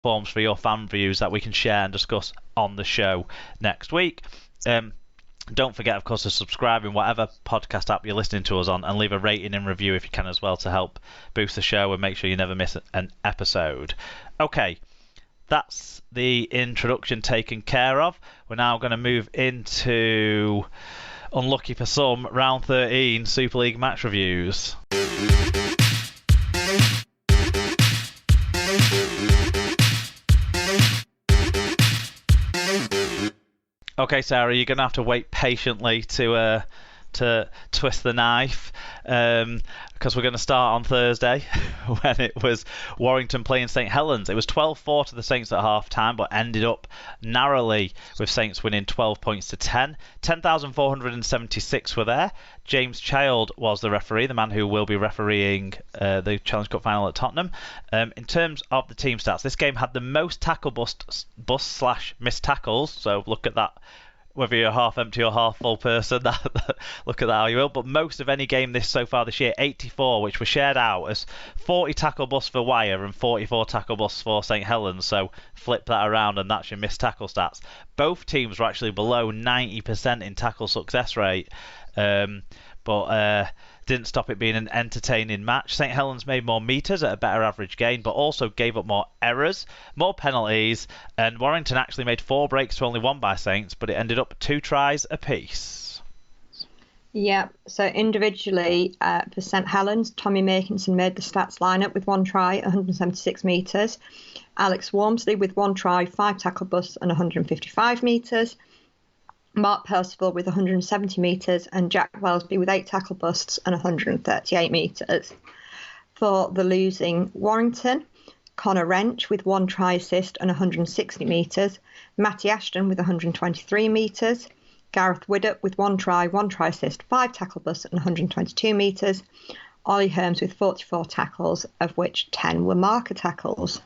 forms for your fan views that we can share and discuss on the show next week. Don't forget, of course, to subscribe in whatever podcast app you're listening to us on, and leave a rating and review if you can as well, to help boost the show and make sure you never miss an episode. Okay, that's the introduction taken care of. We're now going to move into, unlucky for some, round 13 Super League match reviews. Okay, Sarah, you're going to have to wait patiently to twist the knife, because we're going to start on Thursday when it was Warrington playing St Helens. It was 12-4 to the Saints at half-time, but ended up narrowly with Saints winning 12 points to 10. 10,476 were there. James Child was the referee, the man who will be refereeing the Challenge Cup final at Tottenham. In terms of the team stats, this game had the most tackle bust/missed tackles, so look at that. Whether you're a half empty or half full person, look at that how you will. But most of any game so far this year, 84, which were shared out as 40 tackle busts for Wyre and 44 tackle busts for St Helens. So flip that around and that's your missed tackle stats. Both teams were actually below 90% in tackle success rate. But didn't stop it being an entertaining match. St Helens made more metres at a better average gain, but also gave up more errors, more penalties, and Warrington actually made 4 breaks to only 1 by Saints, but it ended up 2 tries apiece. Yeah, so individually for St Helens, Tommy Makinson made the stats lineup with 1 try, 176 metres. Alex Wormsley with 1 try, 5 tackle busts and 155 metres. Mark Percival with 170 metres and Jack Wellesby with 8 tackle busts and 138 metres. For the losing Warrington, Connor Wrench with 1 try assist and 160 metres, Matty Ashton with 123 metres, Gareth Widdop with 1 try, 1 try assist, 5 tackle busts and 122 metres, Ollie Herms with 44 tackles, of which 10 were marker tackles.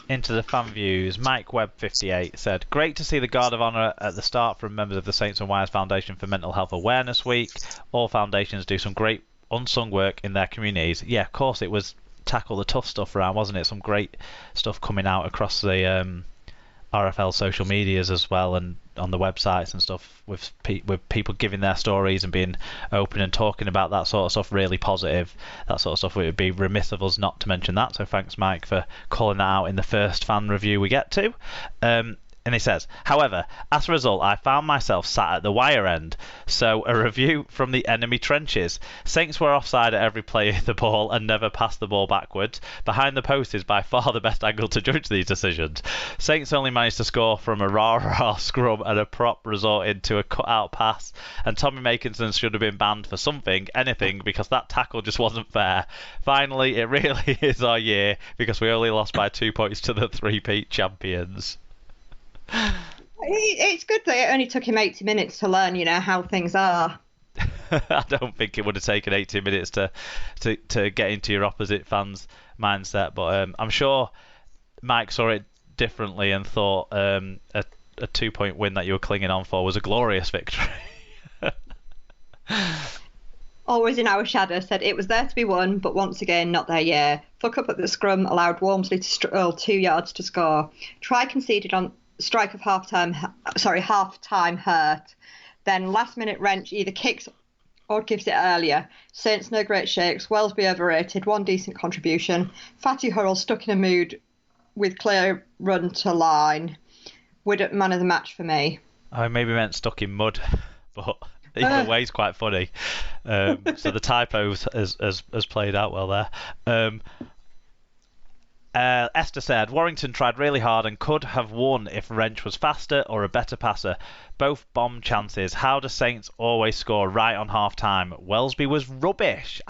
Into the fan views, Mike Webb 58 said, great to see the Guard of Honour at the start from members of the Saints and Wires Foundation for Mental Health Awareness Week. All foundations do some great unsung work in their communities. Yeah, of course, it was tackle the tough stuff around, wasn't it? Some great stuff coming out across the RFL social medias as well, and on the websites and stuff, with people giving their stories and being open and talking about that sort of stuff. Really positive, that sort of stuff. It would be remiss of us not to mention that, so thanks Mike for calling that out in the first fan review we get to. And he says, however, as a result, I found myself sat at the wire end. So a review from the enemy trenches. Saints were offside at every play of the ball and never passed the ball backwards. Behind the post is by far the best angle to judge these decisions. Saints only managed to score from a rah-rah scrum and a prop resorted to a cut-out pass. And Tommy Makinson should have been banned for something, anything, because that tackle just wasn't fair. Finally, it really is our year, because we only lost by 2 points to the three-peat champions. It's good that it only took him 80 minutes to learn, how things are. I don't think it would have taken 80 minutes to get into your opposite fans' mindset, but I'm sure Mike saw it differently and thought a 2-point win that you were clinging on for was a glorious victory. Always in our shadow said it was there to be won, but once again not there yet. Fuck up at the scrum allowed Wormsley to stroll 2 yards to score. Try conceded on strike of half-time hurt. Then last-minute Wrench either kicks or gives it earlier. Saints no great shakes. Wellesby overrated. 1 decent contribution. Fatty Hurrell stuck in a mood with clear run to line. Widdop man of the match for me. I maybe meant stuck in mud, but either way is quite funny. So the typo has played out well there. Esther said, Warrington tried really hard and could have won if Wrench was faster or a better passer. Both bomb chances. How do Saints always score right on half-time? Wellesby was rubbish.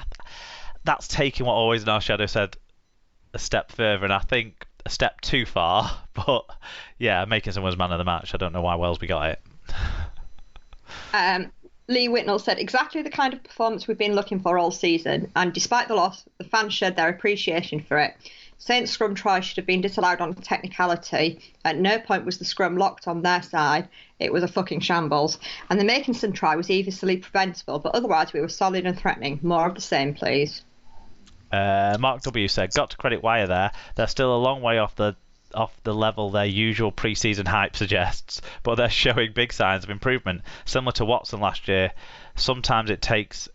That's taking what Always in Our Shadow said a step further, and I think a step too far. But yeah, Makinson was man of the match. I don't know why Wellesby got it. Lee Whitnell said, exactly the kind of performance we've been looking for all season, and despite the loss, the fans showed their appreciation for it. Saints scrum try should have been disallowed on technicality. At no point was the scrum locked on their side. It was a fucking shambles. And the Makinson try was easily preventable, but otherwise we were solid and threatening. More of the same, please. Mark W said, got to credit Wyre there. They're still a long way off the off the level their usual pre-season hype suggests, but they're showing big signs of improvement, similar to Watson last year. Sometimes it takes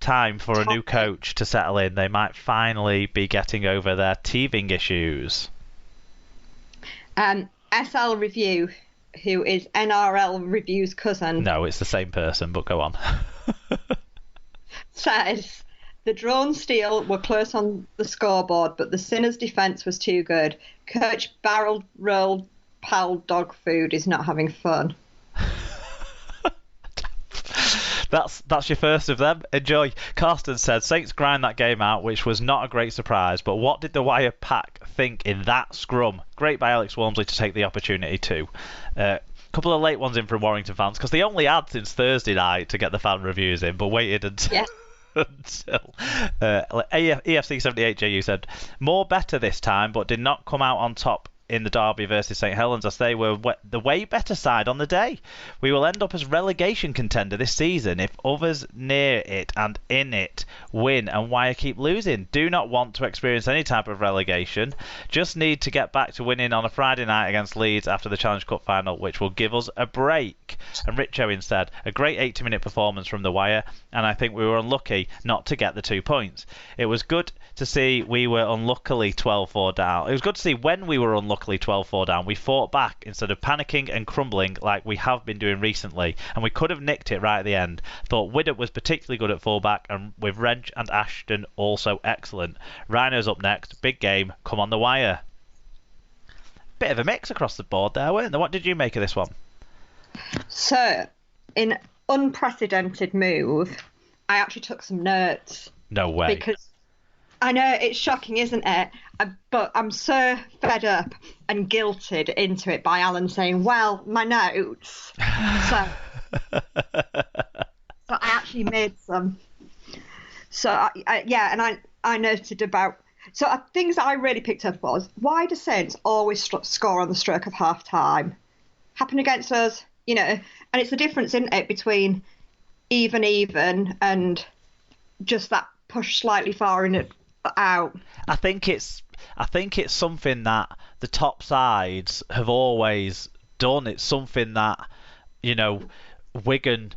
time for a new coach to settle in. They might finally be getting over their teething issues. SL Review, who is NRL Review's cousin. No, it's the same person, but go on. Says the Drone Steel were close on the scoreboard, but the Sinners' defence was too good. Coach barrel rolled pal dog food is not having fun. That's your first of them. Enjoy. Carsten said Saints grind that game out, which was not a great surprise, but what did the Wire pack think in that scrum? Great by Alex Walmsley to take the opportunity too. Couple of late ones in from Warrington fans, because they only had since Thursday night to get the fan reviews in, but waited until... until EFC78JU said, more better this time, but did not come out on top in the derby versus St Helens, as they were the way better side on the day. We will end up as relegation contender this season if others near it and in it win and Wire keep losing. Do not want to experience any type of relegation. Just need to get back to winning on a Friday night against Leeds after the Challenge Cup final, which will give us a break. And Richo instead, a great 80-minute performance from the Wire, and I think we were unlucky not to get the 2 points. It was good to see we were unluckily 12-4 down. It was good to see when we were unluckily 12-4 down, we fought back instead of panicking and crumbling like we have been doing recently, and we could have nicked it right at the end. Thought Widdop was particularly good at fullback, and with Wrench and Ashton also excellent. Rhino's up next. Big game. Come on the Wire. Bit of a mix across the board there, weren't there? What did you make of this one? So, in unprecedented move, I actually took some notes. No way. Because I know it's shocking, isn't it? But I'm so fed up and guilted into it by Alan saying, well, my notes. So I actually made some. So, I noted about... So things I really picked up was, why do Saints always score on the stroke of half-time? Happened against us, and it's the difference, isn't it, between even and just that push slightly far in it out. I think it's something that the top sides have always done. It's something that Wigan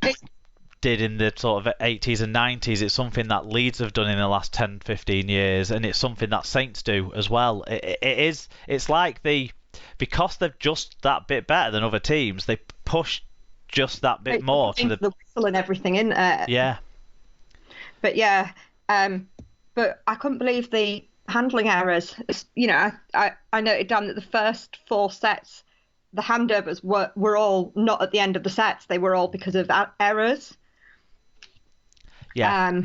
did in the sort of 80s and 90s. It's something that Leeds have done in the last 10, 15 years, and it's something that Saints do as well. It's like because they're just that bit better than other teams, they push just that bit more to the whistle and everything in there. Yeah. But yeah, but I couldn't believe the handling errors. I noted down that the first 4 sets, the handovers were all not at the end of the sets. They were all because of errors. Yeah.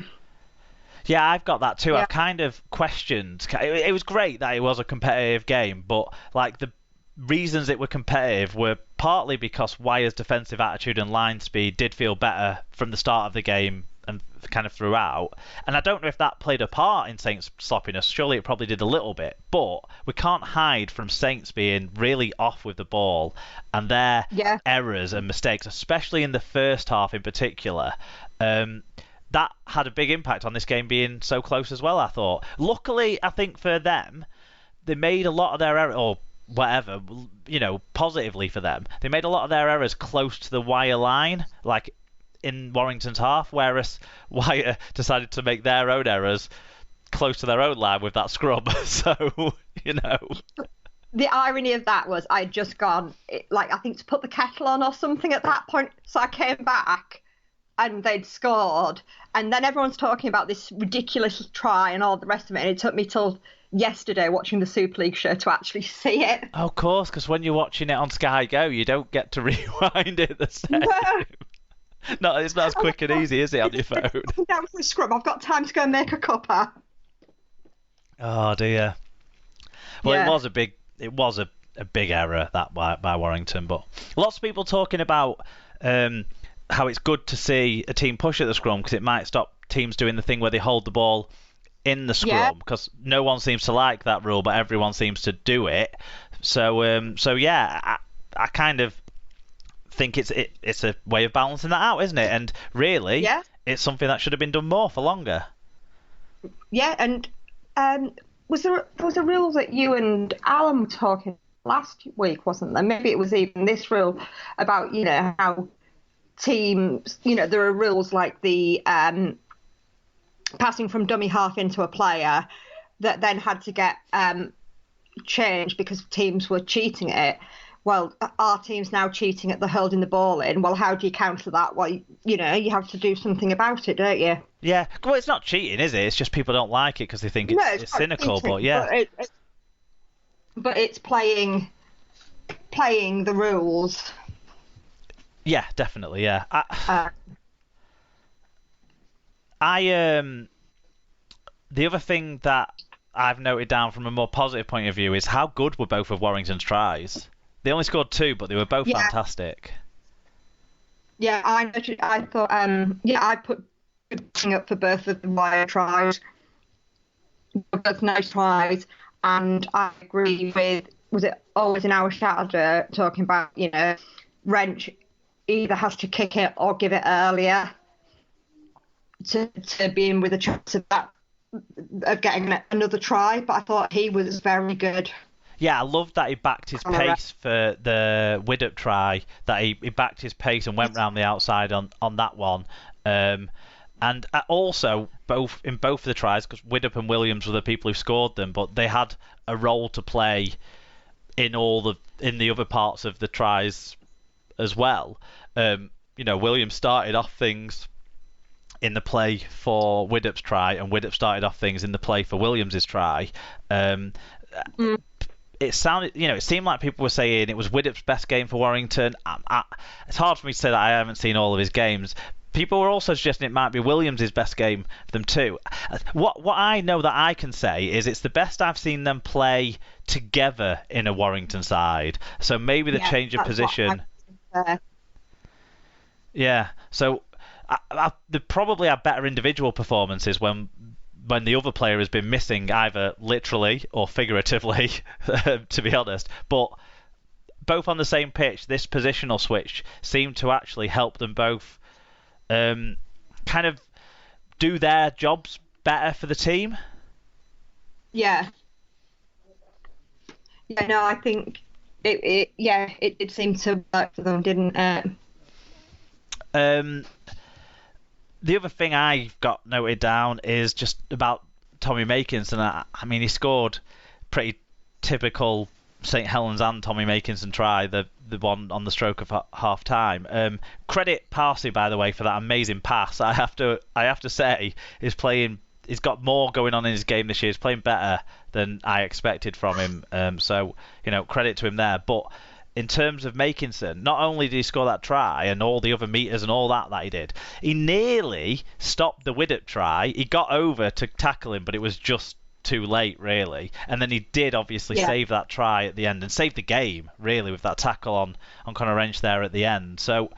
Yeah, I've got that too. Yeah. I've kind of questioned. It was great that it was a competitive game, but the reasons it were competitive were partly because Wire's defensive attitude and line speed did feel better from the start of the game and kind of throughout. And I don't know if that played a part in Saints' sloppiness. Surely it probably did a little bit. But we can't hide from Saints being really off with the ball and their errors and mistakes, especially in the first half in particular. That had a big impact on this game being so close as well, I thought. Luckily, I think for them, they made a lot of their errors, or whatever, positively for them. They made a lot of their errors close to the Wire line, like in Warrington's half, whereas Wire decided to make their own errors close to their own line with that scrub. So, The irony of that was I'd just gone, I think to put the kettle on or something at that point. So I came back and they'd scored. And then everyone's talking about this ridiculous try and all the rest of it. And it took me till yesterday watching the Super League show to actually see it. Oh, of course, because when you're watching it on Sky Go, you don't get to rewind it the same. No, it's not as quick and easy, is it, on your phone? Down for a scrum. I've got time to go and make a cuppa. Oh dear. Well, Yeah. it was a big error that by Warrington, but lots of people talking about how it's good to see a team push at the scrum because it might stop teams doing the thing where they hold the ball in the scrum, because no one seems to like that rule, but everyone seems to do it. So I kind of think it's a way of balancing that out, isn't it? And really, it's something that should have been done more for longer. Yeah, and There was a rule that you and Alan were talking last week, wasn't there? Maybe it was even this rule about, how teams, there are rules like the passing from dummy half into a player that then had to get changed because teams were cheating at it. Well, our team's now cheating at the holding the ball in. Well, how do you counter that? Well, you have to do something about it, don't you? Yeah, well, it's not cheating, is it? It's just people don't like it because they think it's cynical. Cheating, but yeah, but it's playing the rules. Yeah, definitely. Yeah, I the other thing that I've noted down from a more positive point of view is how good were both of Warrington's tries. They only scored 2, but they were both fantastic. Yeah, I thought I put good thing up for both of the wire tries. Both nice tries, and I agree with, was it always in our shadow talking about, Wrench either has to kick it or give it earlier to be in with a chance of getting another try, but I thought he was very good. Yeah, I loved that he backed his pace for the Widdop try, that he backed his pace and went round the outside on that one. And also, in both of the tries, because Widdop and Williams were the people who scored them, but they had a role to play in the other parts of the tries as well. Williams started off things in the play for Widdop's try, and Widdop started off things in the play for Williams's try. It seemed like people were saying it was Widdop's best game for Warrington. It's hard for me to say that I haven't seen all of his games. People were also suggesting it might be Williams' best game for them too. What I know that I can say is it's the best I've seen them play together in a Warrington side. So maybe the change of position. Yeah. So they probably have better individual performances when the other player has been missing, either literally or figuratively, to be honest. But both on the same pitch, this positional switch seemed to actually help them both kind of do their jobs better for the team. Yeah. Yeah, no, I think it did seem to work for them, didn't it? The other thing I've got noted down is just about Tommy Makinson. I mean, he scored pretty typical St Helens and Tommy Makinson try, the one on the stroke of half time. Credit Parsley, by the way, for that amazing pass. I have to say, he's got more going on in his game this year. He's playing better than I expected from him. So credit to him there. But in terms of Makinson, not only did he score that try and all the other meters and all that he did, he nearly stopped the Widdop try. He got over to tackle him, but it was just too late, really. And then he did obviously save that try at the end and save the game, really, with that tackle on Conor Wrench there at the end. So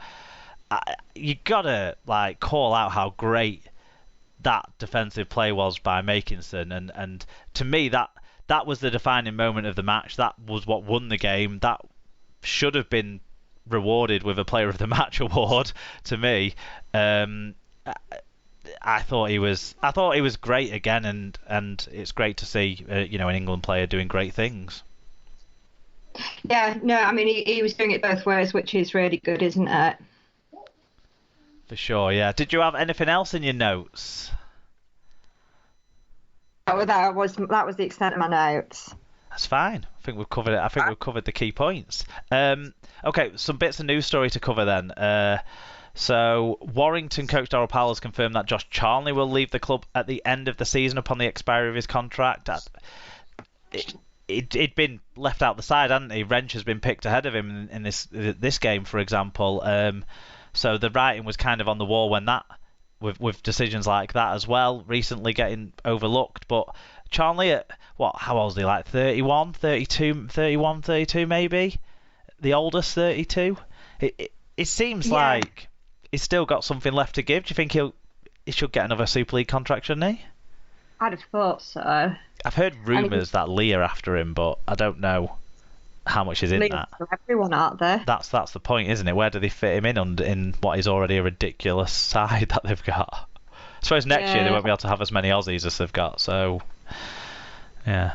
you gotta call out how great that defensive play was by Makinson, and to me that was the defining moment of the match. That was what won the game. That should have been rewarded with a Player of the Match award to me. I thought he was great again, and it's great to see an England player doing great things. Yeah, no, I mean he was doing it both ways, which is really good, isn't it? For sure, yeah. Did you have anything else in your notes? Oh, that was the extent of my notes. That's fine. I think we've covered it. I think we've covered the key points. Okay, some bits of news story to cover then. So Warrington coach Darryl Powell has confirmed that Josh Charnley will leave the club at the end of the season upon the expiry of his contract. He'd been left out the side, hadn't he? Wrench has been picked ahead of him in this game, for example. So the writing was kind of on the wall when that, with decisions like that as well, recently getting overlooked. But Charnley at, how old is he, like 31, 32 maybe? The oldest, 32? It seems like he's still got something left to give. Do you think he should get another Super League contract, shouldn't he? I'd have thought so. I've heard rumours that Lee are after him, but I don't know how much is in that. For everyone out there. That's the point, isn't it? Where do they fit him in what is already a ridiculous side that they've got? I suppose next year they won't be able to have as many Aussies as they've got, so Yeah.